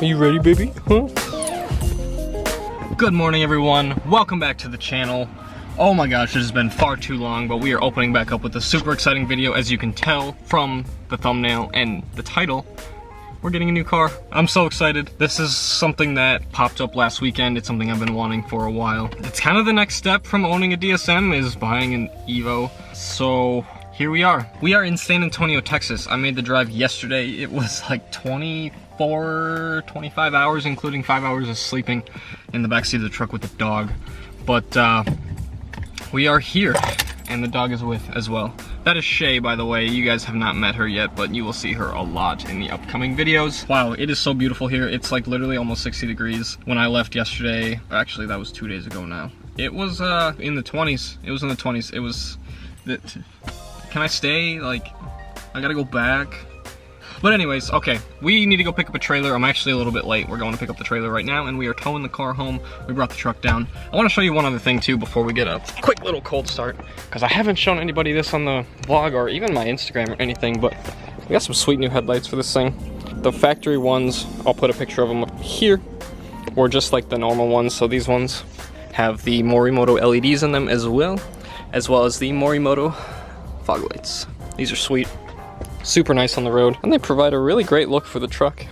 Are you ready, baby? Huh? Good morning, everyone. Welcome back to the channel. Oh my gosh, it has been far too long, but we are opening back up with a super exciting video. As you can tell from the thumbnail and the title, we're getting a new car. I'm so excited. This is something that popped up last weekend. It's something I've been wanting for a while. It's kind of the next step from owning a DSM is buying an EVO. So here we are. We are in San Antonio, Texas. I made the drive yesterday. It was like 25 hours, including 5 hours of sleeping in the backseat of the truck with the dog. But we are here, and the dog is with as well. That is Shay, by the way. You guys have not met her yet, but you will see her a lot in the upcoming videos. Wow, it is so beautiful here. It's like literally almost 60 degrees. When I left yesterday, actually that was 2 days ago now, it was in the 20s. It was in the 20s. It was, can I stay? Like, I gotta go back. But anyways, okay, we need to go pick up a trailer. I'm actually a little bit late. We're going to pick up the trailer right now, and we are towing the car home. We brought the truck down. I want to show you one other thing too before we get a quick little cold start, because I haven't shown anybody this on the vlog or even my Instagram or anything, but we got some sweet new headlights for this thing. The factory ones, I'll put a picture of them up here, or just like the normal ones. So these ones have the Morimoto LEDs in them as well as the Morimoto fog lights. These are sweet. Super nice on the road, and they provide a really great look for the truck.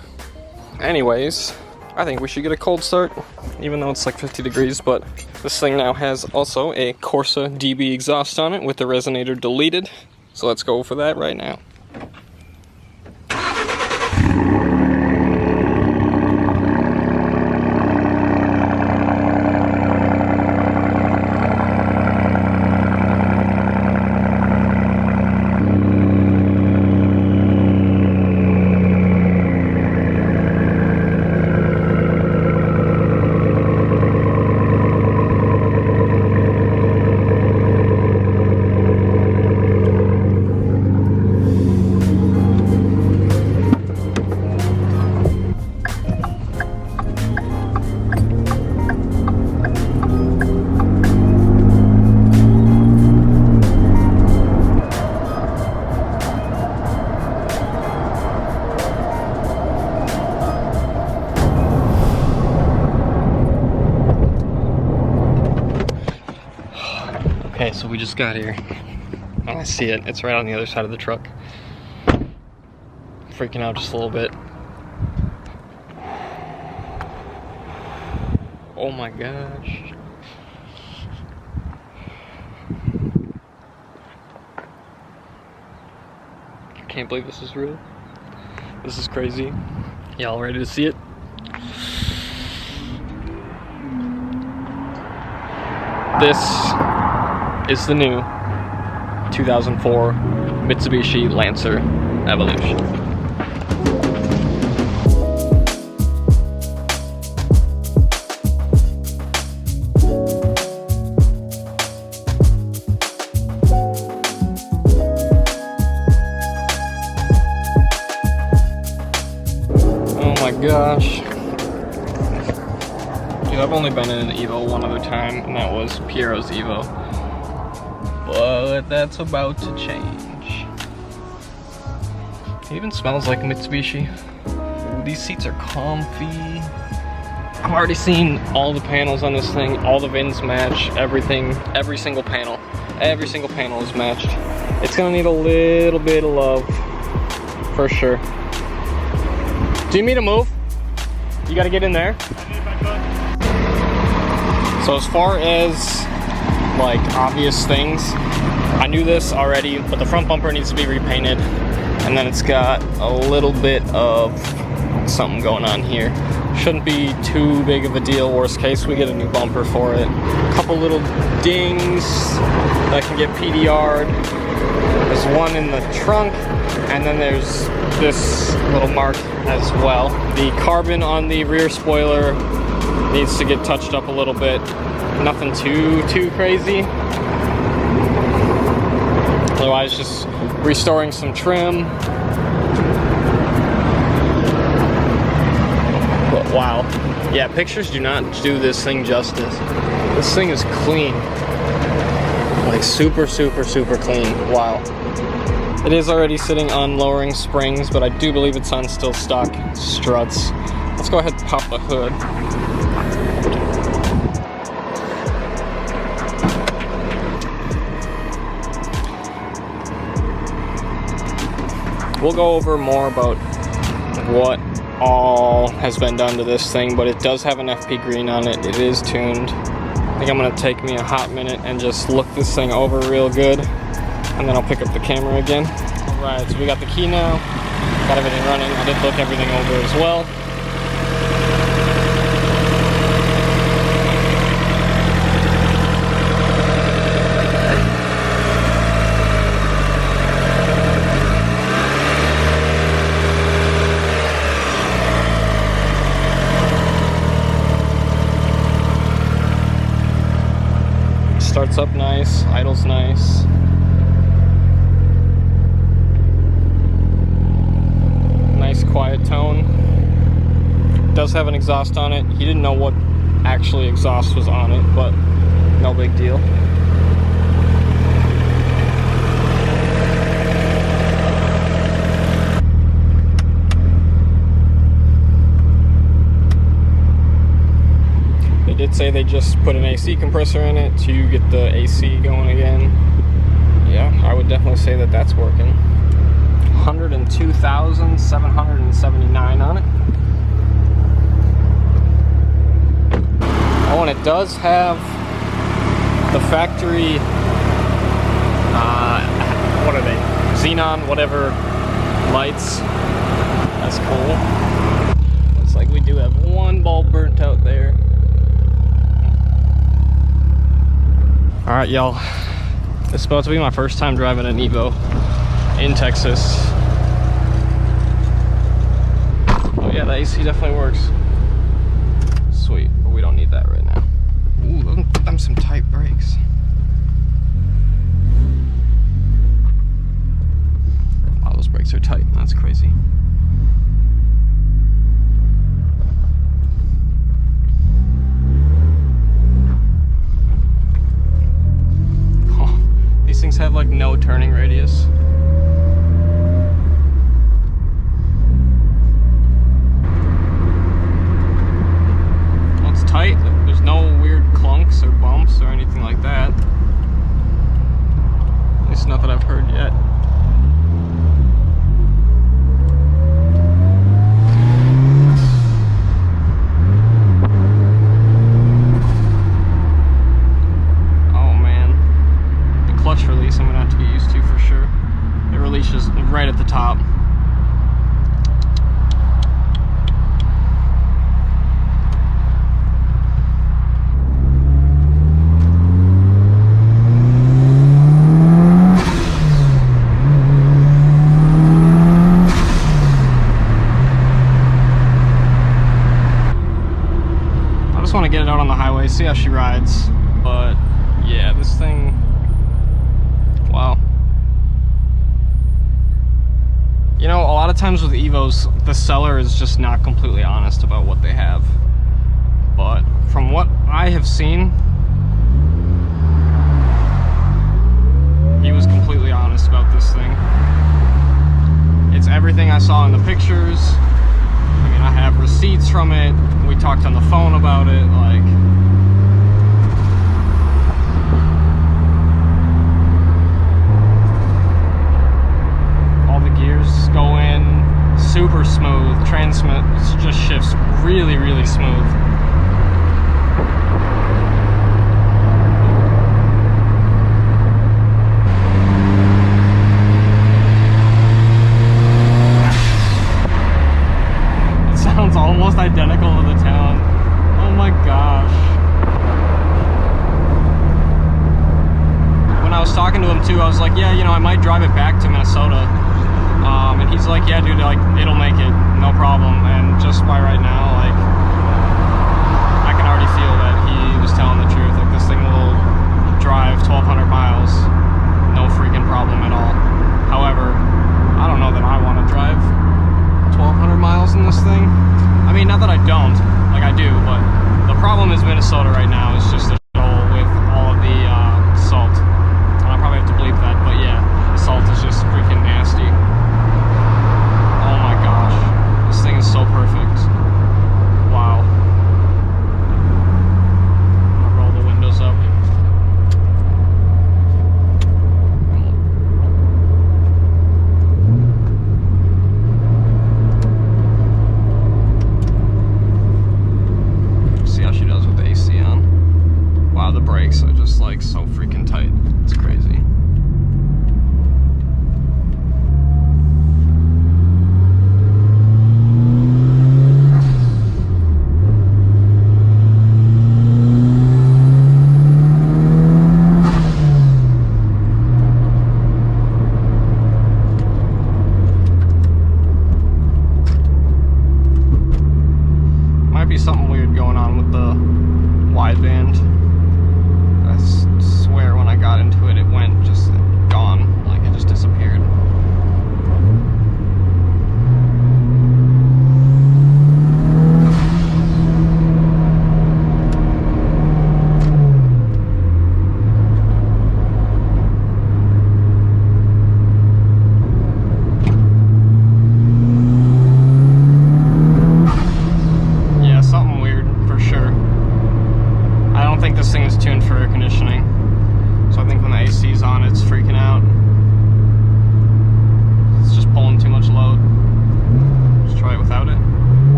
Anyways, I think we should get a cold start, even though it's like 50 degrees, but this thing now has also a Corsa DB exhaust on it with the resonator deleted. So let's go for that right now. Okay, so we just got here. Oh, I see it. It's right on the other side of the truck. Freaking out just a little bit. Oh my gosh. I can't believe this is real. This is crazy. Y'all ready to see it? This is the new 2004 Mitsubishi Lancer Evolution. Oh my gosh. Dude, I've only been in an EVO one other time, and that was Piero's EVO. But that's about to change. It even smells like Mitsubishi. Ooh, these seats are comfy. I've already seen all the panels on this thing. All the VINs match, everything, every single panel. Every single panel is matched. It's gonna need a little bit of love, for sure. Do you need to move? You gotta get in there. So as far as like obvious things, I knew this already, but the front bumper needs to be repainted, and then it's got a little bit of something going on here. Shouldn't be too big of a deal. Worst case, we get a new bumper for it. A couple little dings that can get PDR'd. There's one in the trunk, and then there's this little mark as well. The carbon on the rear spoiler needs to get touched up a little bit. Nothing too crazy. Otherwise, just restoring some trim. But wow. Yeah, pictures do not do this thing justice. This thing is clean. Like super clean. Wow. It is already sitting on lowering springs, but I do believe it's on still stock struts. Let's go ahead and pop the hood. We'll go over more about what all has been done to this thing, but it does have an FP green on it. It is tuned. I think I'm gonna take me a hot minute and just look this thing over real good, and then I'll pick up the camera again. All right, so we got the key now, got everything running. I did look everything over as well. Starts up nice, idles nice. Nice quiet tone. Does have an exhaust on it. He didn't know what actually exhaust was on it, but no big deal. They did say they just put an AC compressor in it to get the AC going again. Yeah, I would definitely say that that's working. 102,779 on it. Oh, and it does have the factory, what are they? Xenon, whatever, lights. That's cool. Looks like we do have one bulb burnt out there. All right, y'all. This is supposed to be my first time driving an EVO in Texas. Oh yeah, the AC definitely works. Sweet, but we don't need that right now. Ooh, them some tight brakes. Wow, those brakes are tight. That's crazy. These things have like no turning radius. Well, it's tight. There's no weird clunks or bumps or anything like that. At least not that I've heard yet. Clutch release I'm gonna have to get used to for sure. It releases right at the top. I just want to get it out on the highway, see how she rides. But yeah, this thing, wow. You know, a lot of times with EVOs, the seller is just not completely honest about what they have. But from what I have seen, he was completely honest about this thing. It's everything I saw in the pictures. I mean, I have receipts from it. We talked on the phone about it, like... gears go in super smooth, transmit just shifts really, really smooth. It sounds almost identical to the Talon. Oh my gosh. When I was talking to him too, I was like, yeah, you know, I might drive it back to Minnesota. And he's like, yeah, dude, like, it'll make it, no problem. And just by right now, like, I can already feel that he was telling the truth. Like, this thing will drive 1,200 miles, no freaking problem at all. However, I don't know that I want to drive 1,200 miles in this thing. I mean, not that I don't, like I do, but the problem is Minnesota right now is just a shithole with all of the salt. And I'll probably have to bleep that, but yeah, the salt is just freaking nasty. Oh my gosh, this thing is so perfect.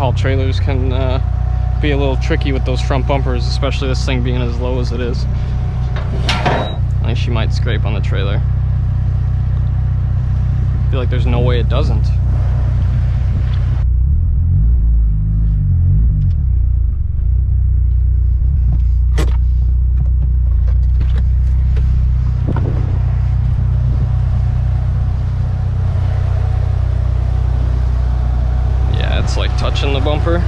U-Haul trailers can be a little tricky with those front bumpers, especially this thing being as low as it is. I think she might scrape on the trailer. I feel like there's no way it doesn't. It's like touching the bumper.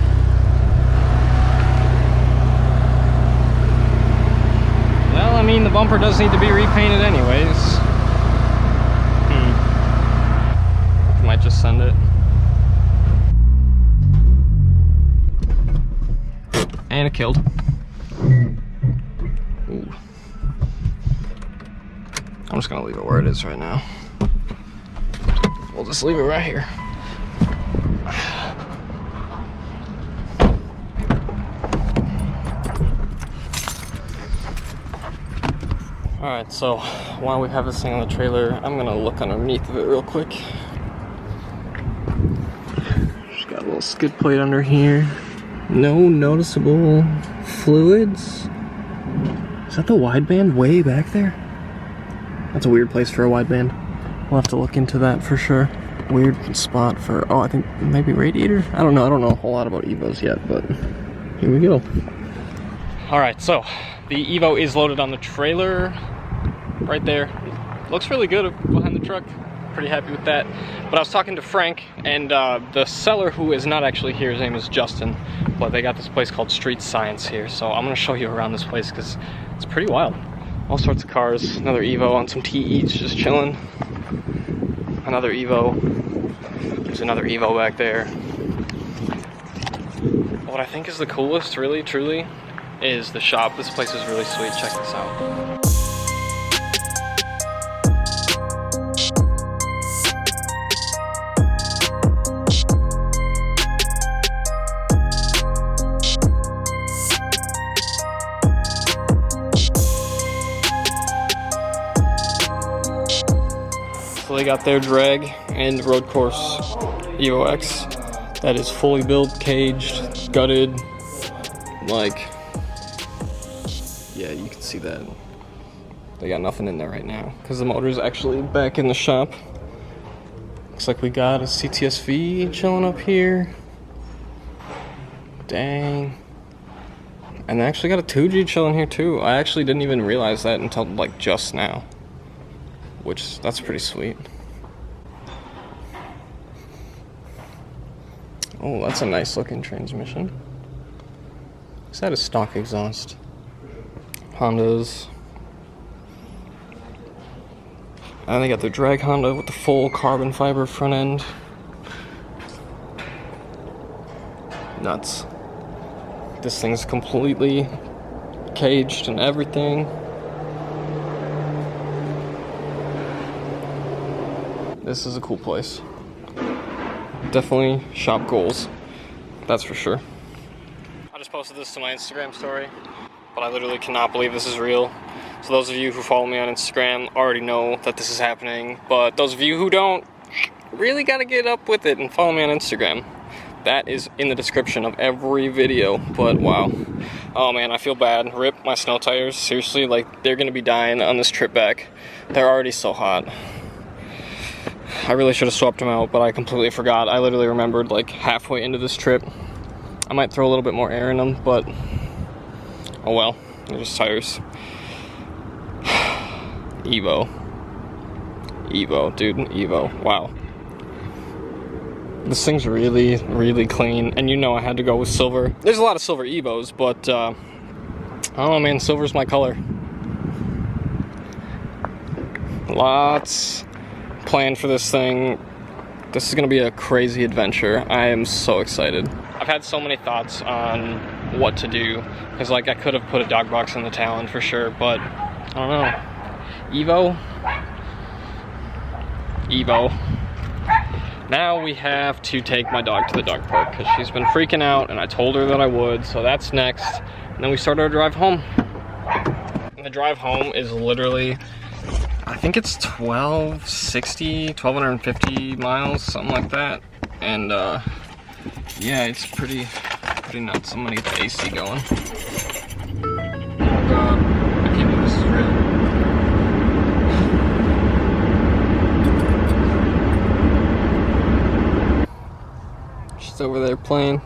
Well, I mean, the bumper does need to be repainted anyways. Might just send it. And it killed. Ooh. I'm just gonna leave it where it is right now. We'll just leave it right here. Alright, so while we have this thing on the trailer, I'm gonna look underneath of it real quick. Just got a little skid plate under here. No noticeable fluids. Is that the wideband way back there? That's a weird place for a wideband. We'll have to look into that for sure. Weird spot for, oh, I think maybe radiator? I don't know a whole lot about EVOs yet, but here we go. Alright, so the EVO is loaded on the trailer right there. Looks really good behind the truck. Pretty happy with that. But I was talking to Frank, and the seller, who is not actually here, his name is Justin, but they got this place called Street Science here. So I'm gonna show you around this place because it's pretty wild. All sorts of cars. Another EVO on some TEs just chilling. Another EVO. There's another EVO back there. What I think is the coolest, really, truly, is the shop. This place is really sweet. Check this out. So they got their drag and road course EVO X that is fully built, caged, gutted, like, yeah, you can see that. They got nothing in there right now because the motor's actually back in the shop. Looks like we got a CTSV chilling up here. Dang. And they actually got a 2G chilling here too. I actually didn't even realize that until like just now. Which, that's pretty sweet. Oh, that's a nice looking transmission. Is that a stock exhaust? Hondas. And they got their drag Honda with the full carbon fiber front end. Nuts. This thing's completely caged and everything. This is a cool place. Definitely shop goals. That's for sure. I just posted this to my Instagram story, but I literally cannot believe this is real. So those of you who follow me on Instagram already know that this is happening, but those of you who don't, really gotta get up with it and follow me on Instagram. That is in the description of every video, but wow. Oh man, I feel bad. Rip my snow tires. Seriously, like, they're gonna be dying on this trip back. They're already so hot. I really should have swapped them out, but I completely forgot. I literally remembered like halfway into this trip. I might throw a little bit more air in them, but oh well, they're just tires. EVO. EVO, dude, EVO, wow. This thing's really, really clean, and you know I had to go with silver. There's a lot of silver EVOs, but I don't know, man, silver's my color. Lots planned for this thing. This is gonna be a crazy adventure. I am so excited. I've had so many thoughts on what to do, because like I could have put a dog box in the Talon for sure, but I don't know. EVO. Now we have to take my dog to the dog park because she's been freaking out and I told her that I would, so that's next. And then we start our drive home. And the drive home is literally, I think it's 1250 miles, something like that. And yeah, it's pretty nuts. I'm gonna get the AC going. Oh God, I can't believe this is real. She's over there playing.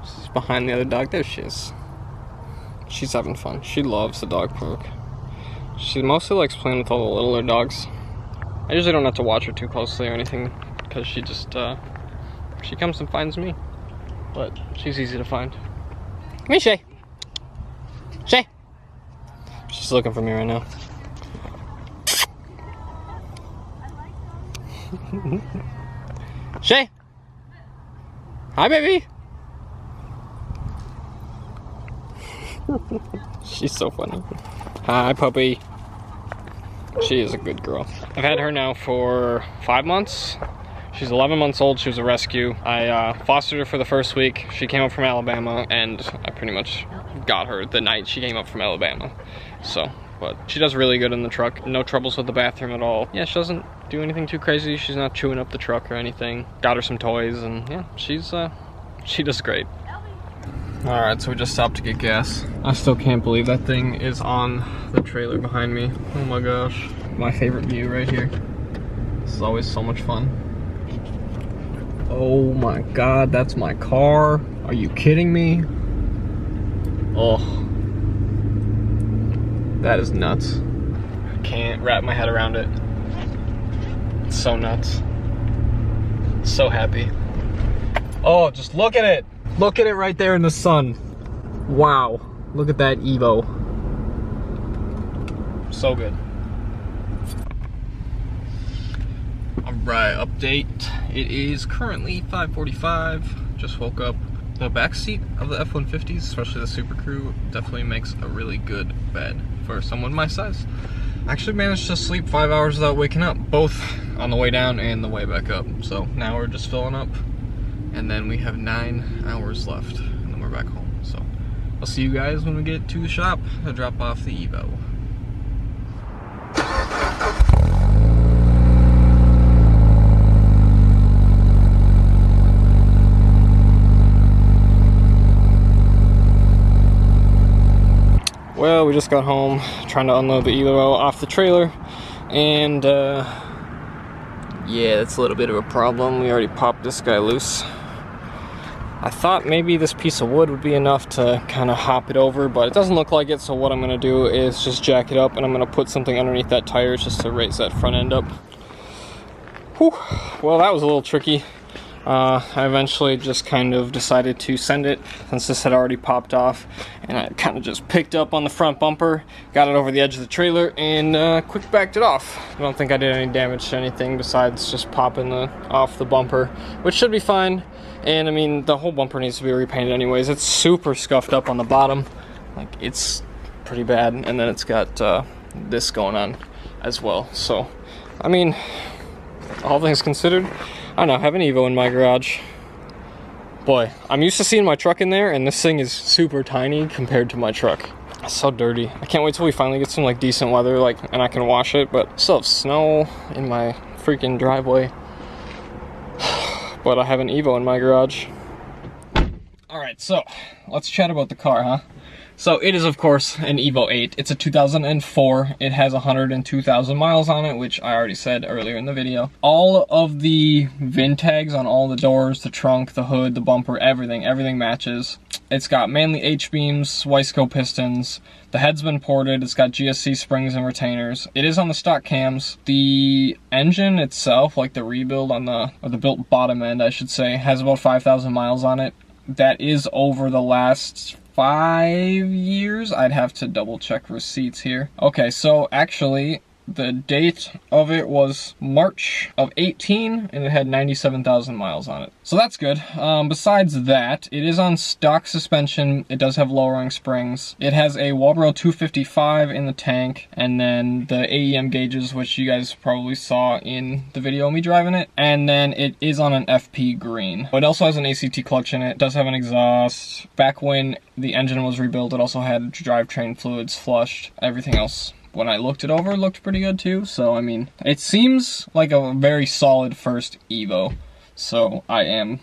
She's behind the other dog. There she is. She's having fun. She loves the dog park. She mostly likes playing with all the littler dogs. I usually don't have to watch her too closely or anything because she just, she comes and finds me. But she's easy to find. Come here, Shay. Shay. She's looking for me right now. Shay. Hi, baby. She's so funny. Hi, puppy. She is a good girl. I've had her now for 5 months. She's 11 months old. She was a rescue. I fostered her for the first week. She came up from Alabama, and I pretty much got her the night she came up from Alabama. So, but she does really good in the truck. No troubles with the bathroom at all. Yeah, she doesn't do anything too crazy. She's not chewing up the truck or anything. Got her some toys, and yeah, she does great. Alright, so we just stopped to get gas. I still can't believe that thing is on the trailer behind me. Oh my gosh. My favorite view right here. This is always so much fun. Oh my God, that's my car. Are you kidding me? Oh. That is nuts. I can't wrap my head around it. It's so nuts. So happy. Oh, just look at it. Look at it right there in the sun. Wow. Look at that EVO. So good. Alright, update. It is currently 5:45. Just woke up. The back seat of the F-150s, especially the Super Crew, definitely makes a really good bed for someone my size. I actually managed to sleep 5 hours without waking up, both on the way down and the way back up. So now we're just filling up. And then we have 9 hours left, and then we're back home. So I'll see you guys when we get to the shop to drop off the EVO. Well, we just got home, trying to unload the EVO off the trailer, and yeah, it's a little bit of a problem. We already popped this guy loose. I thought maybe this piece of wood would be enough to kind of hop it over, but it doesn't look like it, so what I'm going to do is just jack it up, and I'm going to put something underneath that tire just to raise that front end up. Whew. Well, that was a little tricky. I eventually just kind of decided to send it, since this had already popped off, and I kind of just picked up on the front bumper, got it over the edge of the trailer, and quick backed it off. I don't think I did any damage to anything besides just popping off the bumper, which should be fine. And I mean, the whole bumper needs to be repainted anyways. It's super scuffed up on the bottom, like it's pretty bad, and then it's got this going on as well. So I mean, all things considered, I don't know, I have an EVO in my garage. Boy, I'm used to seeing my truck in there, and this thing is super tiny compared to my truck. It's so dirty. I can't wait till we finally get some like decent weather, like, and I can wash it, but I still have snow in my freaking driveway. But I have an EVO in my garage. Alright, so let's chat about the car, huh? So it is, of course, an EVO 8. It's a 2004. It has 102,000 miles on it, which I already said earlier in the video. All of the VIN tags on all the doors, the trunk, the hood, the bumper, everything matches. It's got mainly H-beams, Wiseco pistons. The head's been ported. It's got GSC springs and retainers. It is on the stock cams. The engine itself, like the rebuild on or the built bottom end, I should say, has about 5,000 miles on it. That is over the last 5 years. I'd have to double check receipts here. Okay, so actually the date of it was March of 18, and it had 97,000 miles on it. So that's good. Besides that, it is on stock suspension. It does have lowering springs. It has a Walbro 255 in the tank, and then the AEM gauges, which you guys probably saw in the video of me driving it. And then it is on an FP green. It also has an ACT clutch in it. It does have an exhaust. Back when the engine was rebuilt, it also had drivetrain fluids flushed. Everything else, when I looked it over, it looked pretty good too. So I mean, it seems like a very solid first EVO. So I am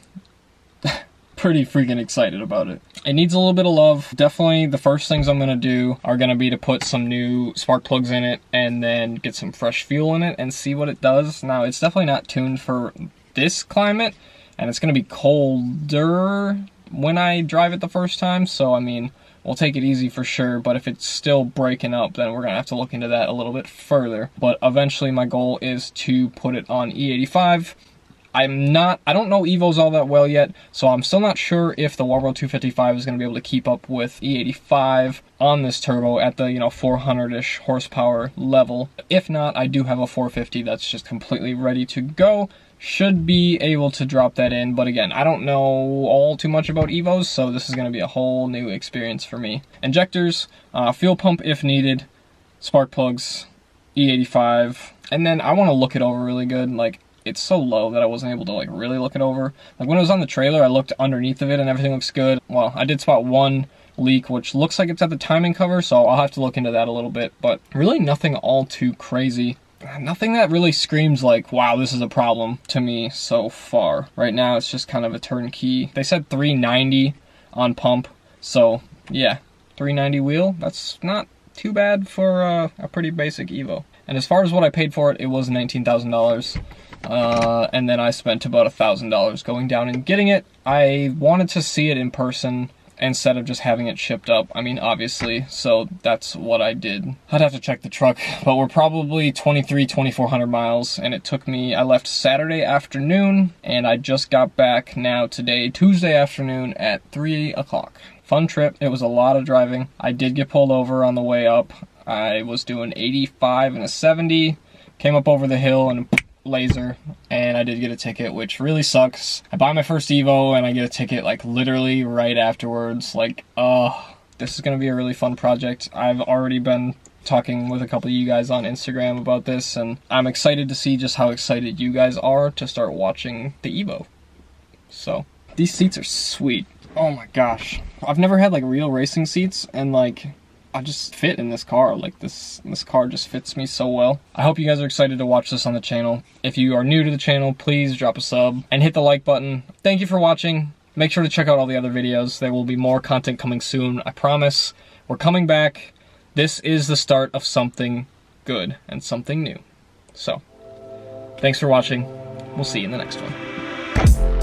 pretty freaking excited about it. It needs a little bit of love. Definitely the first things I'm gonna do are gonna be to put some new spark plugs in it and then get some fresh fuel in it and see what it does. Now, it's definitely not tuned for this climate, and it's gonna be colder when I drive it the first time, so I mean, we'll take it easy for sure, but if it's still breaking up, then we're gonna have to look into that a little bit further. But eventually my goal is to put it on E85. I don't know EVOs all that well yet, so I'm still not sure if the Warworld 255 is going to be able to keep up with E85 on this turbo at the, 400-ish horsepower level. If not, I do have a 450 that's just completely ready to go. Should be able to drop that in, but again, I don't know all too much about EVOs, so this is going to be a whole new experience for me. Injectors, fuel pump if needed, spark plugs, E85, and then I want to look it over really good. Like, it's so low that I wasn't able to like really look it over. Like when it was on the trailer, I looked underneath of it and everything looks good. Well, I did spot one leak, which looks like it's at the timing cover, so I'll have to look into that a little bit, but really nothing all too crazy. Nothing that really screams like, wow, this is a problem to me so far. Right now, it's just kind of a turnkey. They said 390 on pump, so yeah, 390 wheel. That's not too bad for a pretty basic Evo. And as far as what I paid for it, it was $19,000. And then I spent about $1,000 going down and getting it. I wanted to see it in person instead of just having it shipped up. I mean, obviously, so that's what I did. I'd have to check the truck, but we're probably 2,400 miles, and it took me, I left Saturday afternoon, and I just got back now today, Tuesday afternoon at 3 o'clock. Fun trip. It was a lot of driving. I did get pulled over on the way up. I was doing 85 and a 70, came up over the hill and laser, and I did get a ticket, which really sucks. I buy my first Evo and I get a ticket like literally right afterwards. Like, this is gonna be a really fun project. I've already been talking with a couple of you guys on Instagram about this, and I'm excited to see just how excited you guys are to start watching the Evo. So, these seats are sweet. Oh my gosh. I've never had like real racing seats, and like, I just fit in this car. Like this car just fits me so well. I hope you guys are excited to watch this on the channel. If you are new to the channel, please drop a sub and hit the like button. Thank you for watching. Make sure to check out all the other videos. There will be more content coming soon, I promise. We're coming back. This is the start of something good and something new. So, thanks for watching. We'll see you in the next one.